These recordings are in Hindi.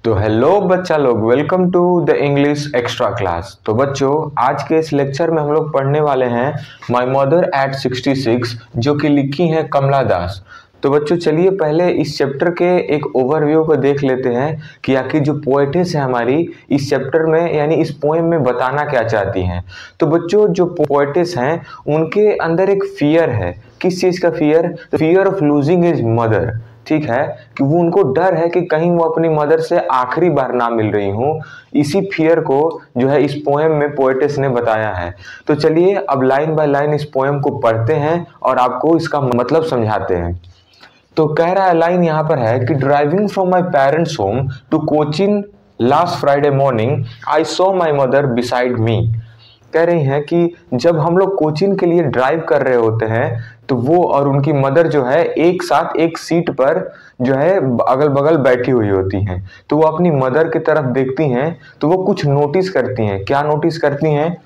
तो हेलो बच्चा लोग, welcome to the English extra class. तो बच्चों, आज के इस लेक्चर में हम लोग पढ़ने वाले हैं माय मदर एट 66, जो कि लिखी हैं कमला दास। तो बच्चों चलिए पहले इस चैप्टर के एक ओवरव्यू को देख लेते हैं कि आखिर जो पोएटेस है हमारी इस चैप्टर में यानी इस पोएम में बताना क्या चाहती हैं। तो बच्चों जो पोएटेस हैं उनके अंदर एक फियर है। किस चीज़ का fear? Fear of losing his mother. ठीक है, कि वो उनको डर है कि कहीं वो अपनी मदर से आखिरी बार ना मिल रही हूँ। इसी फियर को जो है इस पोएम में पोएटेस ने बताया है। तो चलिए अब लाइन बाय लाइन इस पोएम को पढ़ते हैं और आपको इसका मतलब समझाते हैं। तो कह रहा है, लाइन यहाँ पर है कि driving from my parents home to Cochin last Friday morning I saw my mother beside me. कह रही हैं कि जब हम लोग कोचिंग के लिए ड्राइव कर रहे होते हैं तो वो और उनकी मदर जो है एक साथ एक सीट पर जो है अगल बगल बैठी हुई होती हैं। तो वो अपनी मदर की तरफ देखती हैं तो वो कुछ नोटिस करती हैं। क्या नोटिस करती हैं?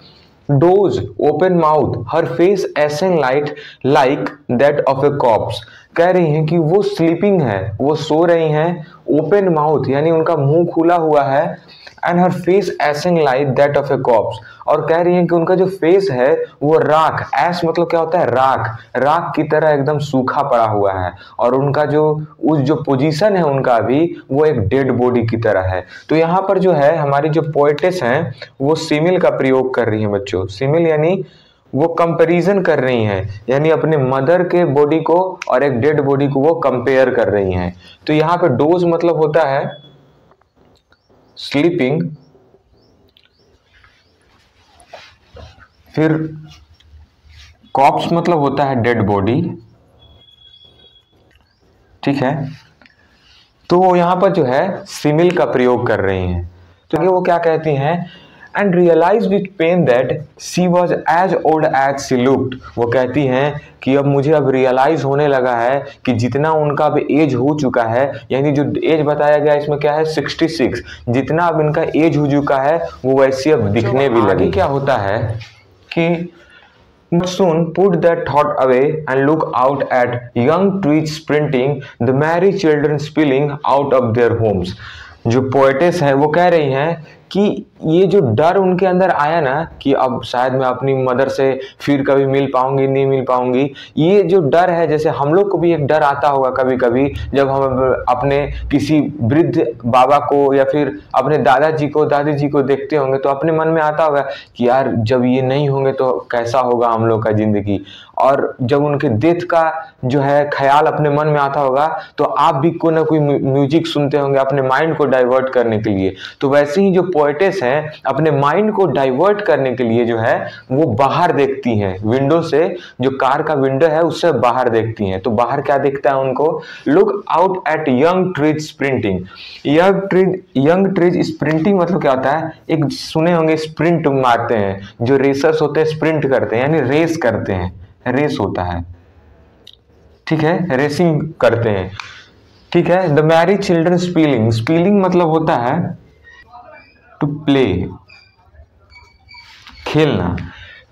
Those open mouth her face ashen light like that of a corpse. कह रही हैं कि वो स्लीपिंग है, वो सो रही हैं। ओपन माउथ यानी उनका मुंह खुला हुआ है। And her face ashen like that of a corpse, और कह रही हैं कि उनका जो फेस है वो राख, ऐश मतलब क्या होता है? राख, राख की तरह एकदम सूखा पड़ा हुआ है। और उनका जो पोजीशन है उनका भी वो एक डेड बॉडी की तरह है। तो यहाँ पर जो है हमारी जो पोएटेस हैं वो सिमिल का प्रयोग कर रही हैं बच्चों। सिमिल यानी वो कंपैरिजन कर रही हैं, यानी अपने मदर के बॉडी को और एक डेड बॉडी को वो कंपेयर कर रही हैं। तो यहाँ पे डोज मतलब होता है स्लीपिंग, फिर कॉप्स मतलब होता है डेड बॉडी। ठीक है, तो वो यहां पर जो है सिमिल का प्रयोग कर रही हैं। तो वो क्या कहती हैं? And realise with pain that she was as old as she looked. वो कहती हैं कि अब मुझे अब रियलाइज होने लगा है कि जितना उनका अब एज हो चुका है, यानी जो एज बताया गया इसमें क्या है 66, जितना अब इनका एज हो चुका है वो वैसे अब दिखने भी लगी। क्या होता है कि soon put that thought away and look out at young trees sprinting, the merry children spilling out of their homes। जो पोएटेस है वो कह रही हैं कि ये जो डर उनके अंदर आया ना कि अब शायद मैं अपनी मदर से फिर कभी मिल पाऊंगी नहीं मिल पाऊंगी, ये जो डर है, जैसे हम लोग को भी एक डर आता होगा कभी कभी जब हम अपने किसी वृद्ध बाबा को या फिर अपने दादाजी को दादी जी को देखते होंगे तो अपने मन में आता होगा कि यार जब ये नहीं होंगे तो कैसा होगा हम लोग का जिंदगी। और जब उनके डेथ का जो है ख्याल अपने मन में आता होगा तो आप भी कोई ना कोई म्यूजिक सुनते होंगे अपने माइंड को डाइवर्ट करने के लिए। तो वैसे ही जो पोएटेस हैं अपने माइंड को डाइवर्ट करने के लिए जो है वो बाहर देखती हैं, विंडो से, जो कार का विंडो है उससे बाहर देखती हैं। तो बाहर क्या दिखता है उनको? Look out at young trees sprinting. Young trees sprinting मतलब क्या होता है? एक सुने होंगे स्प्रिंट मारते हैं, जो रेसर्स होते हैं स्प्रिंट करते हैं यानी रेस करते हैं, रेस होता है। ठीक है, रेसिंग करते हैं। ठीक है, the Mary children spilling, spilling मतलब होता है टू प्ले, खेलना।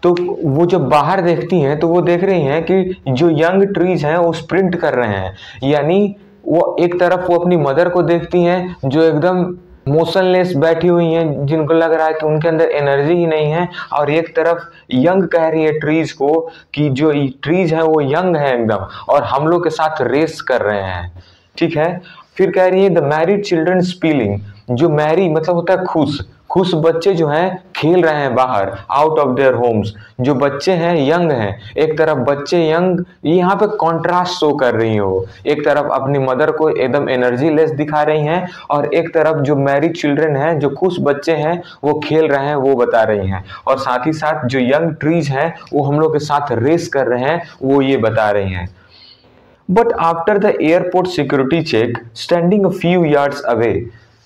तो वो जब बाहर देखती हैं तो वो देख रही हैं कि जो यंग ट्रीज हैं वो स्प्रिंट कर रहे हैं, यानी वो एक तरफ वो अपनी मदर को देखती हैं जो एकदम मोशनलेस बैठी हुई हैं, जिनको लग रहा है कि उनके अंदर एनर्जी ही नहीं है, और एक तरफ यंग कह रही है ट्रीज को कि जो ट्रीज है वो यंग है एकदम और हम लोग के साथ रेस कर रहे हैं। ठीक है, फिर कह रही है द मैरिड चिल्ड्रन स्पीलिंग, जो मैरी मतलब होता है खुश, खुश बच्चे जो हैं खेल रहे हैं बाहर आउट ऑफ देयर होम्स। जो बच्चे हैं यंग हैं, एक तरफ बच्चे यंग, यहाँ पे कॉन्ट्रास्ट शो कर रही हो, एक तरफ अपनी मदर को एकदम एनर्जी लेस दिखा रही हैं और एक तरफ जो मैरिड चिल्ड्रन हैं, जो खुश बच्चे हैं वो खेल रहे हैं वो बता रही हैं, और साथ ही साथ जो यंग ट्रीज हैं वो हम लोग के साथ रेस कर रहे हैं वो ये बता रही हैं। But after the airport security check standing a few yards away,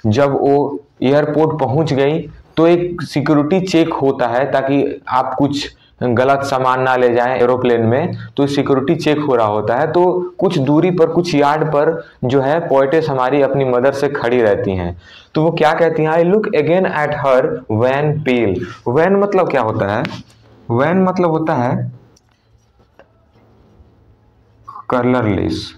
जब वो एयरपोर्ट पहुंच गई तो एक सिक्योरिटी चेक होता है ताकि आप कुछ गलत सामान ना ले जाएं एरोप्लेन में, तो सिक्योरिटी चेक हो रहा होता है। तो कुछ दूरी पर, कुछ यार्ड पर जो है पोएटेस हमारी अपनी मदर से खड़ी रहती हैं। तो वो क्या कहती हैं? I look again at her wan pale. Wan मतलब क्या होता है? व्हेन मतलब होता है कलरलेस,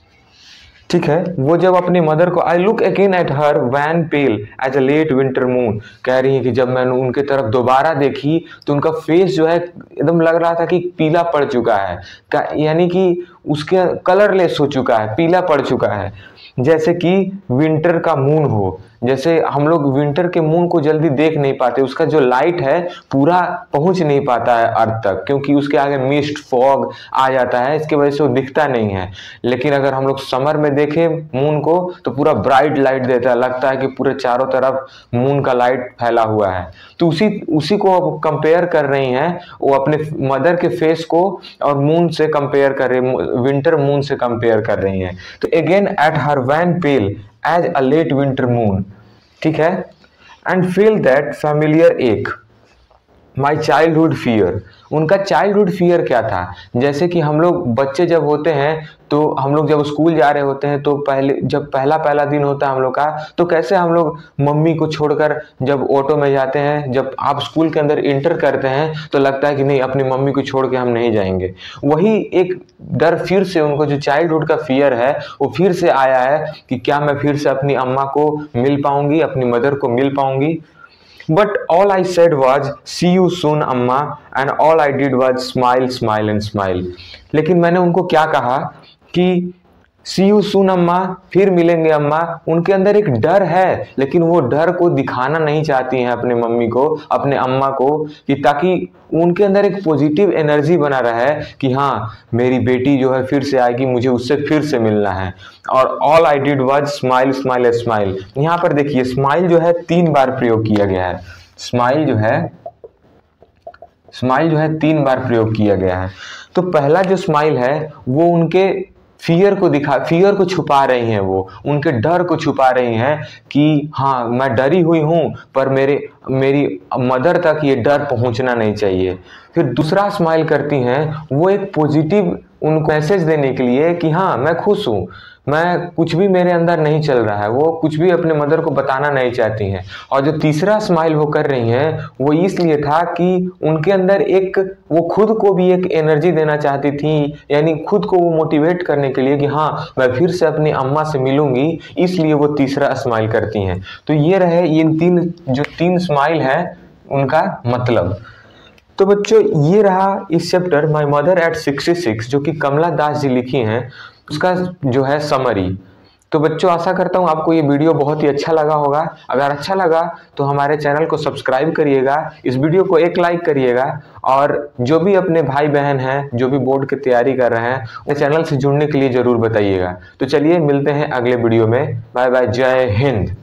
ठीक है, वो जब अपनी मदर को, I look again at her wan pale as a late winter moon, कह रही है कि जब मैंने उनके तरफ दोबारा देखी तो उनका फेस जो है एकदम लग रहा था कि पीला पड़ चुका है, यानी कि उसके कलरलेस हो चुका है, पीला पड़ चुका है, जैसे कि विंटर का मून हो। जैसे हम लोग विंटर के मून को जल्दी देख नहीं पाते, उसका जो लाइट है पूरा पहुंच नहीं पाता है अर्थ तक, क्योंकि उसके आगे मिस्ट फॉग आ जाता है, इसकी वजह से वो दिखता नहीं है। लेकिन अगर हम लोग समर में देखें मून को तो पूरा ब्राइट लाइट देता है, लगता है कि पूरे चारों तरफ मून का लाइट फैला हुआ है। तो उसी को अब कंपेयर कर रही हैं, वो अपने मदर के फेस को और मून से कंपेयर कर रही, विंटर मून से कंपेयर कर रही हैं। तो again at her wan pale as a late winter moon, ठीक है, and feel that familiar ache my childhood fear. उनका चाइल्डहुड फियर क्या था, जैसे कि हम लोग बच्चे जब होते हैं तो हम लोग जब स्कूल जा रहे होते हैं तो जब पहला दिन होता है हम लोग का, तो कैसे हम लोग मम्मी को छोड़कर जब ऑटो में जाते हैं, जब आप स्कूल के अंदर इंटर करते हैं तो लगता है कि नहीं, अपनी मम्मी को छोड़ के हम नहीं जाएंगे। वही एक डर फिर से उनको, जो चाइल्डहुड का फियर है वो फिर से आया है कि क्या मैं फिर से अपनी अम्मा को मिल पाऊंगी, अपनी मदर को मिल पाऊंगी। But all I said was see you soon अम्मा, and all I did was smile smile and smile। लेकिन मैंने उनको क्या कहा कि सी यू सून अम्मा, फिर मिलेंगे अम्मा। उनके अंदर एक डर है, लेकिन वो डर को दिखाना नहीं चाहती हैं अपने मम्मी को, अपने अम्मा को, कि ताकि उनके अंदर एक पॉजिटिव एनर्जी बना रहा है कि हाँ मेरी बेटी जो है फिर से आएगी, मुझे उससे फिर से मिलना है। और all I did was smile smile smile. यहाँ पर देखिए स्माइल जो है 3 बार प्रयोग किया गया है। स्माइल जो है 3 बार प्रयोग किया गया है। तो पहला जो स्माइल है वो उनके फियर को छुपा रही हैं, वो उनके डर को छुपा रही हैं कि हाँ मैं डरी हुई हूं, पर मेरी मदर तक ये डर पहुंचना नहीं चाहिए। फिर दूसरा स्माइल करती हैं, वो एक पॉजिटिव उनको मैसेज देने के लिए कि हाँ मैं खुश हूँ, मैं कुछ भी मेरे अंदर नहीं चल रहा है, वो कुछ भी अपने मदर को बताना नहीं चाहती हैं। और जो तीसरा स्माइल वो कर रही हैं वो इसलिए था कि उनके अंदर वो खुद को भी एक एनर्जी देना चाहती थी, यानी खुद को वो मोटिवेट करने के लिए कि हाँ मैं फिर से अपनी अम्मा से मिलूंगी, इसलिए वो तीसरा स्माइल करती हैं। तो ये रहे इन 3 स्माइल है उनका मतलब। तो बच्चों ये रहा इस चैप्टर माय मदर एट 66 जो कि कमला दास जी लिखी हैं, उसका जो है समरी। तो बच्चों आशा करता हूँ आपको ये वीडियो बहुत ही अच्छा लगा होगा। अगर अच्छा लगा तो हमारे चैनल को सब्सक्राइब करिएगा, इस वीडियो को एक लाइक करिएगा, और जो भी अपने भाई बहन हैं जो भी बोर्ड की तैयारी कर रहे हैं वो चैनल से जुड़ने के लिए जरूर बताइएगा। तो चलिए मिलते हैं अगले वीडियो में। बाय बाय, जय हिंद।